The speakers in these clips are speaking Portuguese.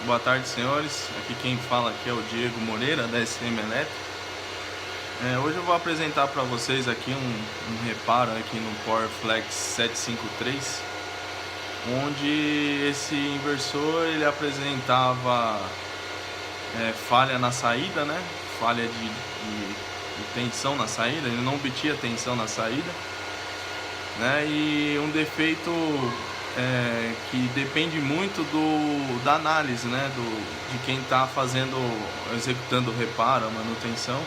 Boa tarde, senhores. Aqui quem fala aqui é o Diego Moreira, da SM Elétrica. Hoje eu vou apresentar para vocês aqui um reparo aqui no PowerFlex 753, onde esse inversor ele apresentava falha na saída, né? Falha de tensão na saída, ele não obtinha tensão na saída, né? E um defeito que depende muito da análise, né? De quem está executando o reparo, a manutenção.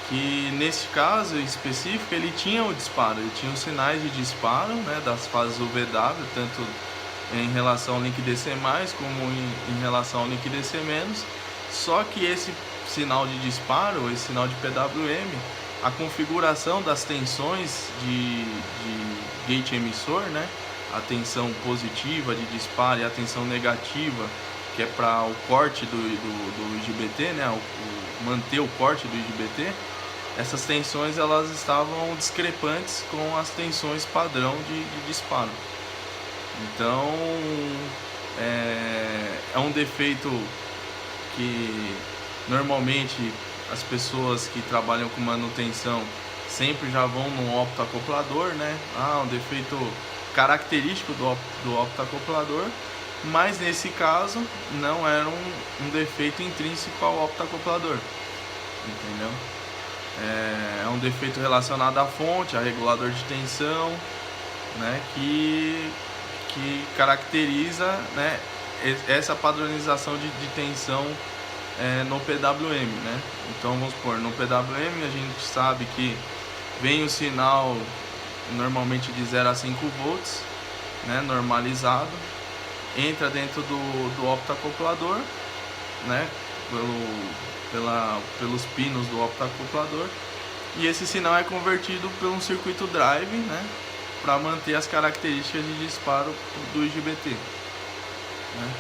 Que nesse caso específico ele tinha o disparo, ele tinha os sinais de disparo, né, das fases UVW, tanto em relação ao link DC+, como em relação ao link DC-. Só que esse sinal de disparo, esse sinal de PWM, a configuração das tensões de gate emissor, né, a tensão positiva de disparo e a tensão negativa, que é para o corte do IGBT, né, manter o corte do IGBT, essas tensões elas estavam discrepantes com as tensões padrão de disparo. Então é um defeito que normalmente as pessoas que trabalham com manutenção sempre já vão no optoacoplador, né? Um defeito característico do optoacoplador, mas nesse caso não era um defeito intrínseco ao optoacoplador, entendeu? É um defeito relacionado à fonte, a regulador de tensão, né, que caracteriza, né, essa padronização de tensão no PWM, né? Então vamos supor, no PWM a gente sabe que vem o sinal normalmente de 0 a 5 volts, né, normalizado, entra dentro do optoacoplador, né, pelos pinos do optoacoplador, e esse sinal é convertido por um circuito drive, né, para manter as características de disparo do IGBT, né?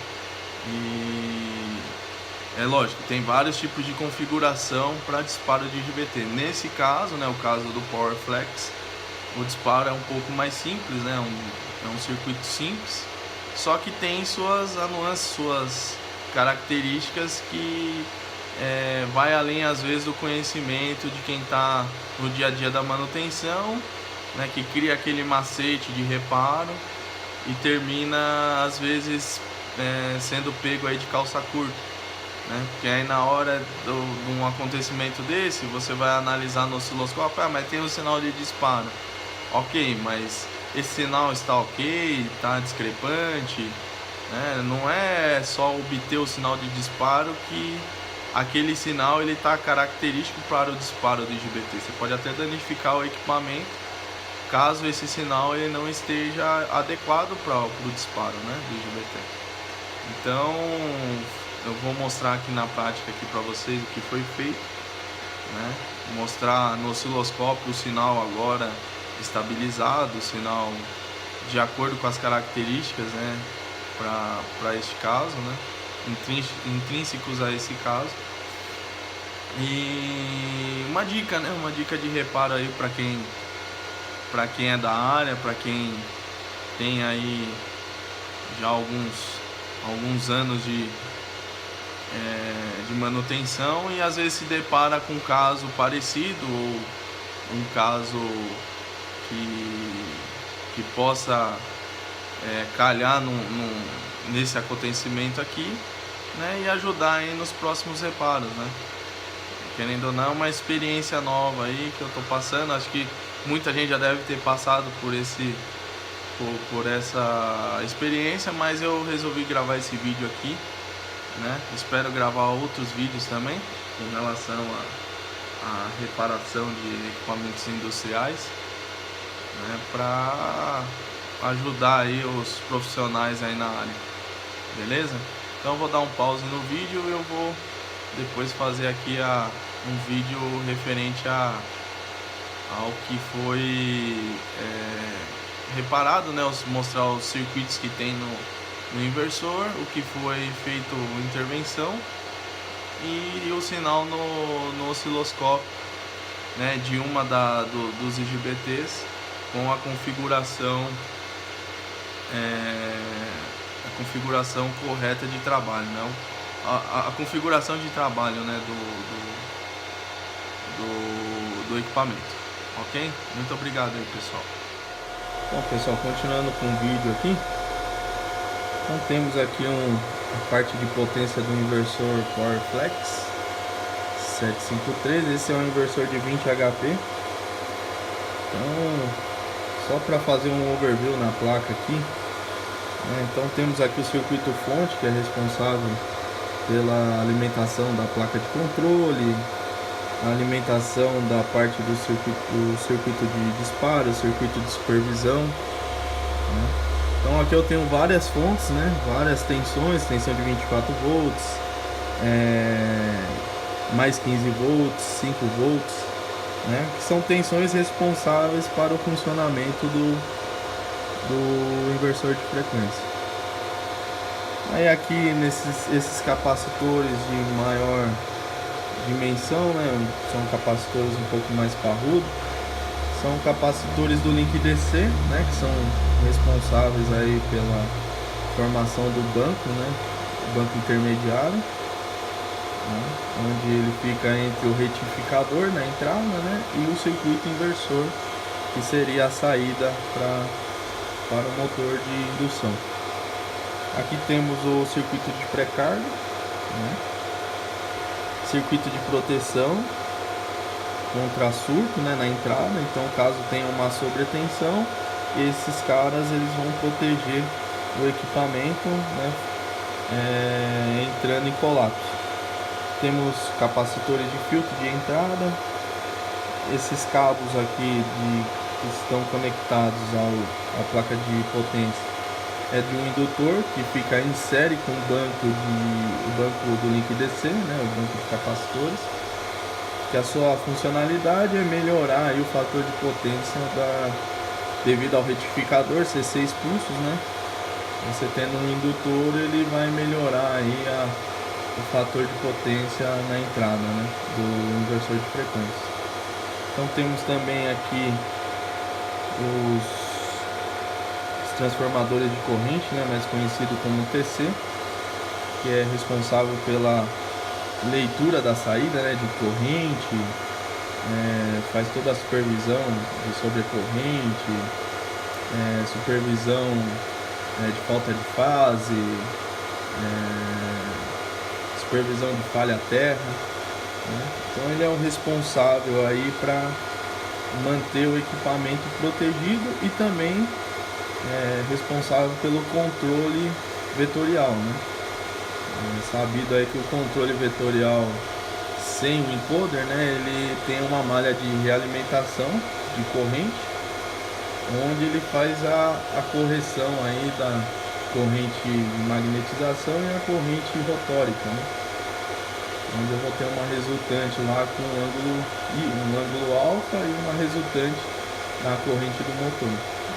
E é lógico, tem vários tipos de configuração para disparo de IGBT. Nesse caso, né, o caso do PowerFlex, o disparo é um pouco mais simples, né, é um circuito simples, só que tem suas nuances, suas características que vai além às vezes do conhecimento de quem está no dia a dia da manutenção, né, que cria aquele macete de reparo e termina às vezes sendo pego aí de calça curta, né? Porque aí na hora de um acontecimento desse você vai analisar no osciloscópio, mas tem um sinal de disparo, ok, mas esse sinal está ok, está discrepante, né? Não é só obter o sinal de disparo que aquele sinal ele está característico para o disparo do IGBT. Você pode até danificar o equipamento caso esse sinal ele não esteja adequado para o disparo, né, do IGBT. Então eu vou mostrar aqui na prática aqui para vocês o que foi feito, né? Mostrar no osciloscópio o sinal agora estabilizado, o sinal de acordo com as características, né, para este caso, né, intrínsecos a esse caso. E uma dica, né, uma dica de reparo aí para quem é da área, para quem tem aí já alguns anos de manutenção e às vezes se depara com um caso parecido ou um caso que possa calhar nesse acontecimento aqui, né, e ajudar aí nos próximos reparos, né? Querendo ou não, é uma experiência nova aí que eu tô passando. Acho que muita gente já deve ter passado por essa experiência, mas eu resolvi gravar esse vídeo aqui, né? Espero gravar outros vídeos também com relação à reparação de equipamentos industriais, né, para ajudar aí os profissionais aí na área, beleza? Então eu vou dar um pause no vídeo e eu vou depois fazer aqui um vídeo referente ao que foi reparado, né, mostrar os circuitos que tem no inversor, o que foi feito intervenção e o sinal no osciloscópio, né, de dos IGBTs com a configuração configuração correta de trabalho, né? A configuração de trabalho, né, do equipamento, ok? Muito obrigado aí, pessoal. Bom, pessoal, continuando com o vídeo aqui, então temos aqui a parte de potência do inversor PowerFlex 753. Esse é um inversor de 20 HP. Então, só para fazer um overview na placa aqui, né? Então temos aqui o circuito fonte, que é responsável pela alimentação da placa de controle, a alimentação da parte do circuito de disparo, circuito de supervisão, né? Então aqui eu tenho várias fontes, né? Várias tensões, tensão de 24 volts, mais 15 volts, 5 volts, né? Que são tensões responsáveis para o funcionamento do inversor de frequência. Aí aqui esses capacitores de maior dimensão, né, são capacitores um pouco mais parrudos, são capacitores do link DC, né, que são responsáveis aí pela formação do banco, né, o banco intermediário, né, onde ele fica entre o retificador na entrada, né, e o circuito inversor, que seria a saída para o motor de indução. Aqui temos o circuito de pré-carga, né? Circuito de proteção contra surto, né, na entrada. Então, caso tenha uma sobretensão, esses caras eles vão proteger o equipamento, né, entrando em colapso. Temos capacitores de filtro de entrada. Esses cabos aqui que estão conectados à placa de potência é de um indutor que fica em série com o banco do link DC, né, o banco de capacitores, que a sua funcionalidade é melhorar aí o fator de potência devido ao retificador ser 6 pulsos, né? Você tendo um indutor, ele vai melhorar aí o fator de potência na entrada, né, do inversor de frequência. Então temos também aqui os transformadores de corrente, né, mais conhecido como TC, que é responsável pela leitura da saída, né, de corrente, faz toda a supervisão de sobrecorrente, supervisão de falta de fase, supervisão de falha terra, né? Então ele é o responsável aí para manter o equipamento protegido e também responsável pelo controle vetorial, né? Sabido aí que o controle vetorial sem o encoder, né, ele tem uma malha de realimentação de corrente, onde ele faz a correção aí da corrente de magnetização e a corrente rotórica, né? Onde eu vou ter uma resultante lá com um ângulo alfa e uma resultante na corrente do motor.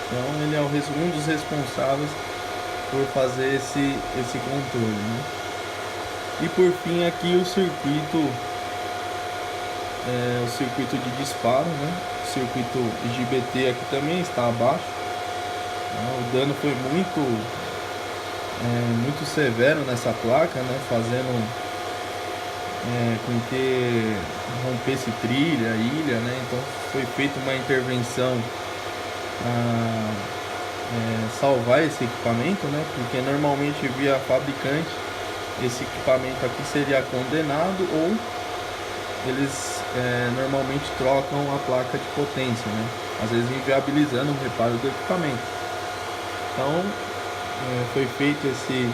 Então ele é um dos responsáveis por fazer esse controle, né? E por fim aqui o circuito de disparo, né? O circuito IGBT aqui também está abaixo. O dano foi muito severo nessa placa, né? Fazendo com que rompesse trilha, ilha, né? Então foi feita uma intervenção para salvar esse equipamento, né? Porque normalmente via fabricante esse equipamento aqui seria condenado, ou eles normalmente trocam a placa de potência, né? Às vezes inviabilizando o reparo do equipamento. Então foi feito aqui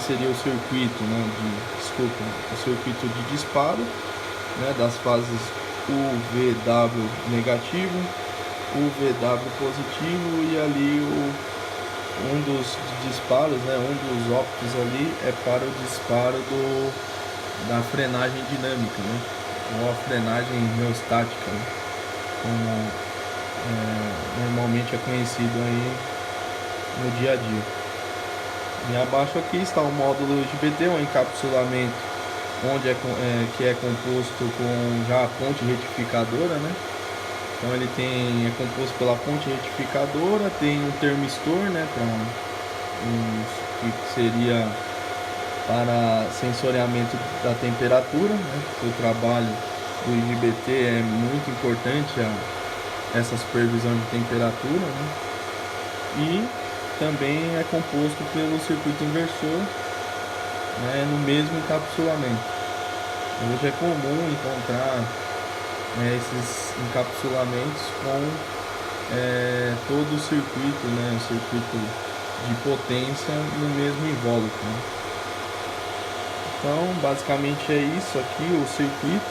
seria o circuito, né, o circuito de disparo, né, das fases UVW negativo, UVW positivo, e ali um dos disparos, né, um dos ópticos ali é para o disparo da frenagem dinâmica, né, ou a frenagem reostática, né, como normalmente é conhecido aí no dia a dia. E abaixo aqui está o módulo IGBT, um encapsulamento que é composto com já a ponte retificadora, né? Então ele é composto pela fonte retificadora, tem um termistor, né, que seria para sensoriamento da temperatura, né? O trabalho do IGBT é muito importante essa supervisão de temperatura, né? E também é composto pelo circuito inversor, né, no mesmo encapsulamento. Hoje é comum encontrar esses encapsulamentos com todo o circuito, né, o circuito de potência no mesmo invólucro, né? Então basicamente é isso aqui o circuito.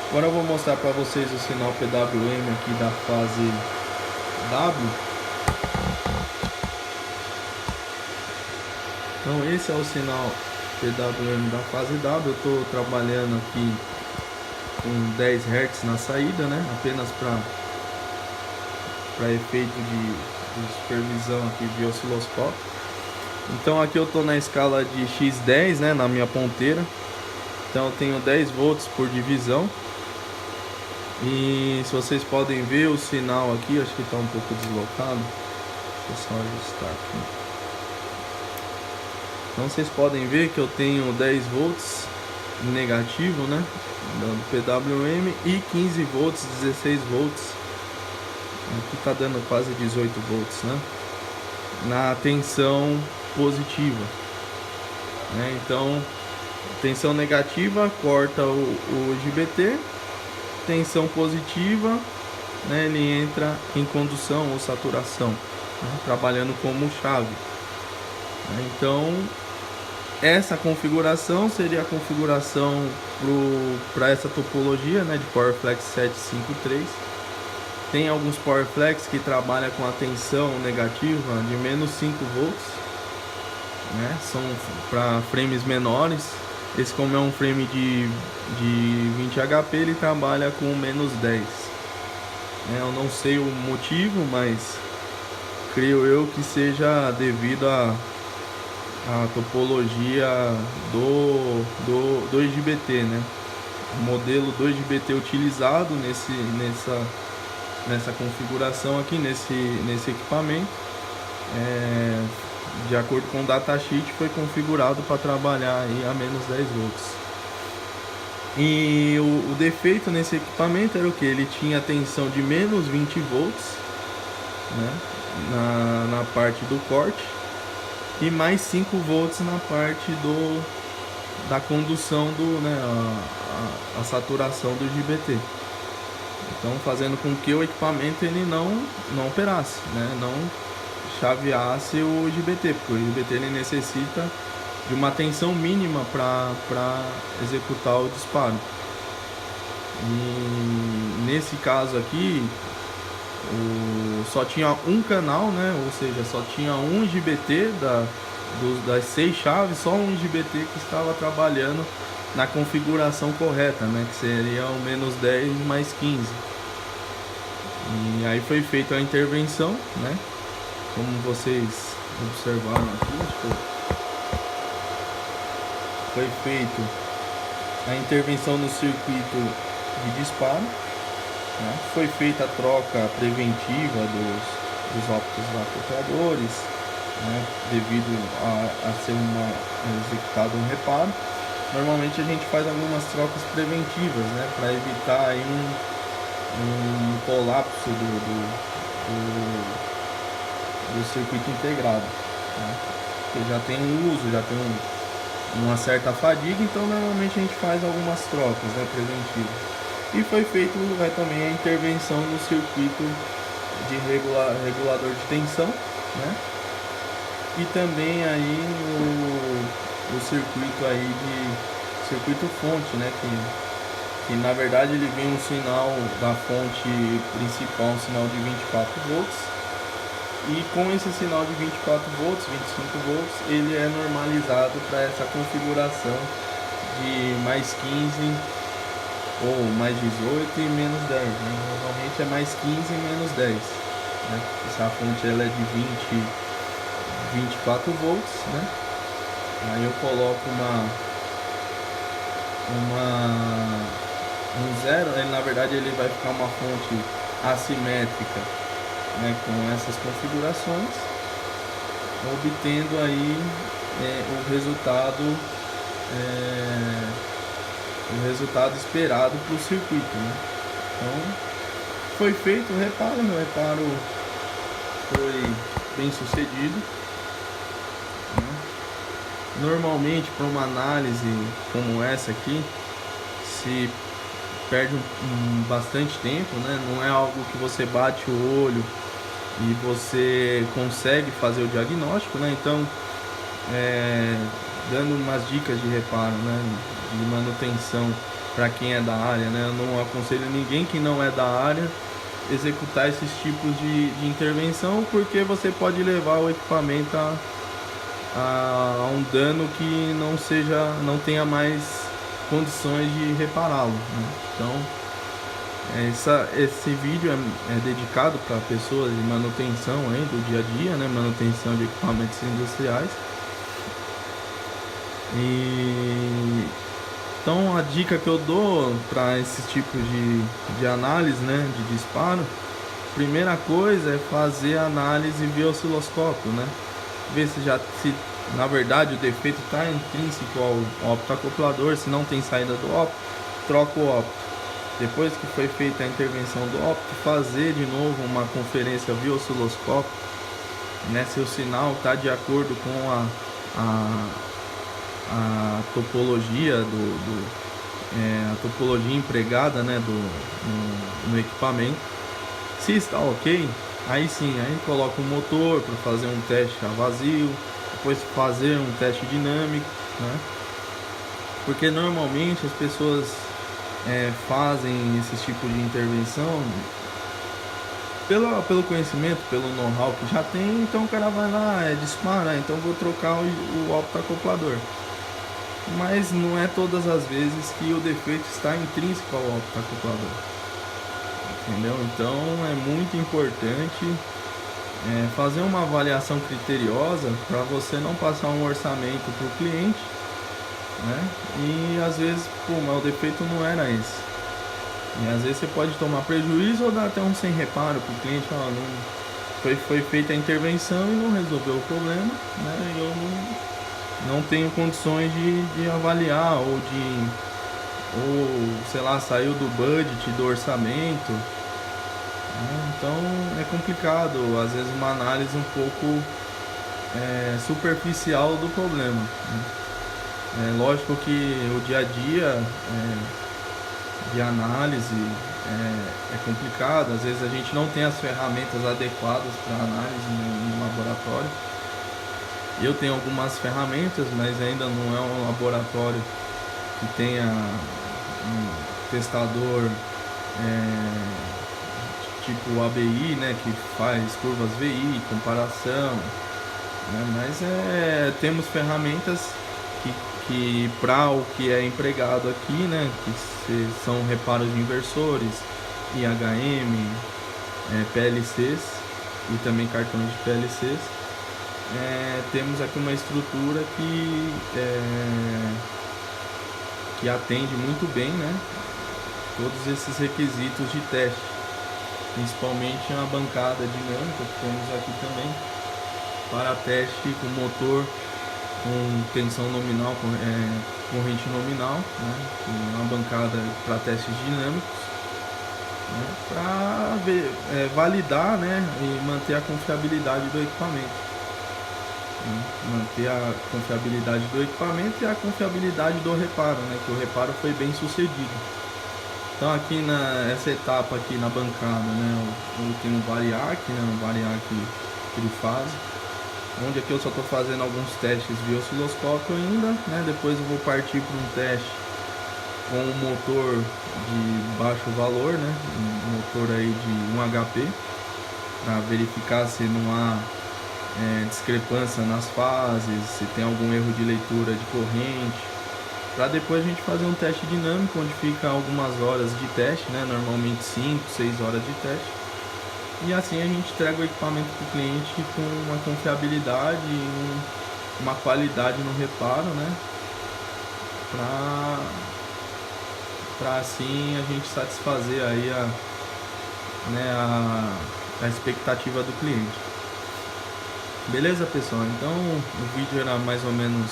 Agora eu vou mostrar para vocês o sinal PWM aqui da fase W. Então esse é o sinal PWM da fase W. Eu estou trabalhando aqui com 10 Hz na saída, né? Apenas para efeito de supervisão aqui de osciloscópio. Então aqui eu estou na escala de X10, né, na minha ponteira. Então eu tenho 10 volts por divisão. E se vocês podem ver o sinal aqui, acho que está um pouco deslocado. Deixa eu só ajustar aqui. Então vocês podem ver que eu tenho 10 volts negativo, né, dando PWM, e 15 volts, 16 volts. Aqui está dando quase 18 volts, né, na tensão positiva, né? Então tensão negativa corta o IGBT, tensão positiva, né, ele entra em condução ou saturação, né, trabalhando como chave, né? Então essa configuração seria a configuração para essa topologia, né, de PowerFlex 753. Tem alguns PowerFlex que trabalham com a tensão negativa de menos 5 volts, né? São para frames menores. Esse, como é um frame de 20 HP, ele trabalha com menos 10, né? Eu não sei o motivo, mas creio eu que seja devido a topologia do IGBT, né? O modelo do IGBT utilizado nessa configuração aqui, nesse equipamento, de acordo com o datasheet, foi configurado para trabalhar aí a menos 10 volts. E o defeito nesse equipamento era o que? Ele tinha tensão de menos 20 volts, né, na parte do corte, e mais 5 volts na parte da condução né, a saturação do IGBT. Então fazendo com que o equipamento ele não operasse, né, não chaveasse o IGBT, porque o IGBT ele necessita de uma tensão mínima para executar o disparo. E nesse caso aqui só tinha um canal, né? Ou seja, só tinha um IGBT das 6 chaves, só um IGBT que estava trabalhando na configuração correta, né? Que seria o menos 10 mais 15. E aí foi feita a intervenção, né? Como vocês observaram aqui, foi feito a intervenção no circuito de disparo, né? Foi feita a troca preventiva dos ópticos acopladores, né? Devido a ser executado um reparo. Normalmente a gente faz algumas trocas preventivas, né? Para evitar aí um colapso do circuito integrado, né? Porque já tem uso, já tem uma certa fadiga, então normalmente a gente faz algumas trocas, né, preventivas. E foi feito também a intervenção no circuito de regulador de tensão, né? E também aí o circuito aí de circuito fonte, né? Que na verdade ele vem um sinal da fonte principal, um sinal de 24 volts. E com esse sinal de 24 volts, 25 volts, ele é normalizado para essa configuração de mais 15 ou mais 18 e menos 10, né? Normalmente é mais 15 e menos 10, né? Essa fonte ela é de 24 volts, né? Aí eu coloco um zero, na verdade ele vai ficar uma fonte assimétrica, né, com essas configurações, obtendo aí o resultado esperado para o circuito, né? Então foi feito o reparo foi bem sucedido, né? Normalmente para uma análise como essa aqui se perde bastante tempo, né? Não é algo que você bate o olho e você consegue fazer o diagnóstico, né? Então, dando umas dicas de reparo, né? De manutenção para quem é da área, né? Eu não aconselho ninguém que não é da área executar esses tipos de intervenção, porque você pode levar o equipamento a um dano que não tenha mais condições de repará-lo, né? Então esse vídeo é dedicado para pessoas de manutenção aí, do dia a dia, né? Manutenção de equipamentos industriais. Então a dica que eu dou para esse tipo de análise, né, de disparo, primeira coisa é fazer a análise via osciloscópio, né? Ver se na verdade o defeito está intrínseco ao optoacoplador. Se não tem saída do opto, troca o opto. Depois que foi feita a intervenção do opto, fazer de novo uma conferência via osciloscópio, né, se o sinal está de acordo com a topologia a topologia empregada, né, no equipamento. Se está ok, aí sim, aí coloca o motor para fazer um teste a vazio, depois fazer um teste dinâmico, né? Porque normalmente as pessoas fazem esse tipo de intervenção pelo conhecimento, pelo know-how que já tem. Então o cara vai lá, dispara, então vou trocar o optoacoplador. Mas não é todas as vezes que o defeito está intrínseco ao optoacoplador, entendeu? Então é muito importante fazer uma avaliação criteriosa para você não passar um orçamento para o cliente, né? E às vezes, mas o defeito não era esse. E às vezes você pode tomar prejuízo ou dar até um sem reparo para o cliente. Foi feita a intervenção e não resolveu o problema, né? E eu não tenho condições de avaliar ou sei lá, saiu do budget, do orçamento, né? Então é complicado, às vezes uma análise um pouco superficial do problema, né? É lógico que o dia a dia de análise é complicado, às vezes a gente não tem as ferramentas adequadas para análise no laboratório. Eu tenho algumas ferramentas, mas ainda não é um laboratório que tenha um testador tipo ABI, né, que faz curvas VI, comparação, né? Mas temos ferramentas que para o que é empregado aqui, né, que são reparos de inversores, IHM, PLCs e também cartões de PLCs. Temos aqui uma estrutura que atende muito bem, né, todos esses requisitos de teste, principalmente a bancada dinâmica que temos aqui também para teste com motor com tensão nominal, corrente nominal, né, uma bancada para testes dinâmicos, né, para validar, né, e manter a confiabilidade do equipamento. Manter a confiabilidade do equipamento e a confiabilidade do reparo, né, que o reparo foi bem sucedido. Então aqui nessa etapa aqui na bancada, né, eu tenho um variac, né, um variac trifase, onde aqui eu só estou fazendo alguns testes via osciloscópio ainda, né, depois eu vou partir para um teste com um motor de baixo valor, né, um motor aí de 1 HP, para verificar se não há discrepância nas fases, se tem algum erro de leitura de corrente, para depois a gente fazer um teste dinâmico, onde fica algumas horas de teste, né? Normalmente 5, 6 horas de teste, e assim a gente entrega o equipamento para o cliente com uma confiabilidade e uma qualidade no reparo, né? Para assim a gente satisfazer aí né, a expectativa do cliente. Beleza, pessoal? Então o vídeo era mais ou menos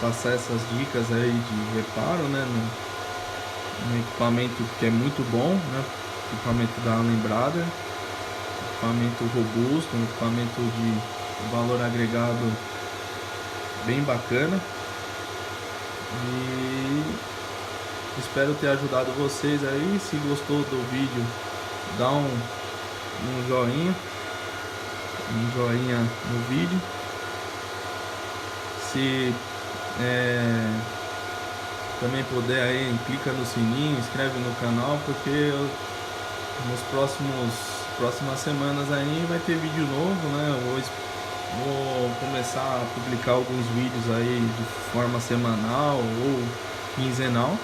passar essas dicas aí de reparo, né, no equipamento que é muito bom, né, equipamento da Allen Brothers, equipamento robusto, um equipamento de valor agregado bem bacana, e espero ter ajudado vocês aí. Se gostou do vídeo, dá um joinha no vídeo. Se também puder aí, clica no sininho, inscreve no canal, porque nos próximas semanas aí vai ter vídeo novo, né? Vou começar a publicar alguns vídeos aí de forma semanal ou quinzenal,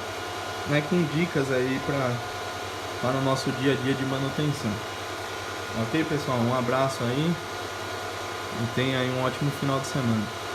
né, com dicas aí para o nosso dia a dia de manutenção. Ok, pessoal? Um abraço aí e tenha aí um ótimo final de semana.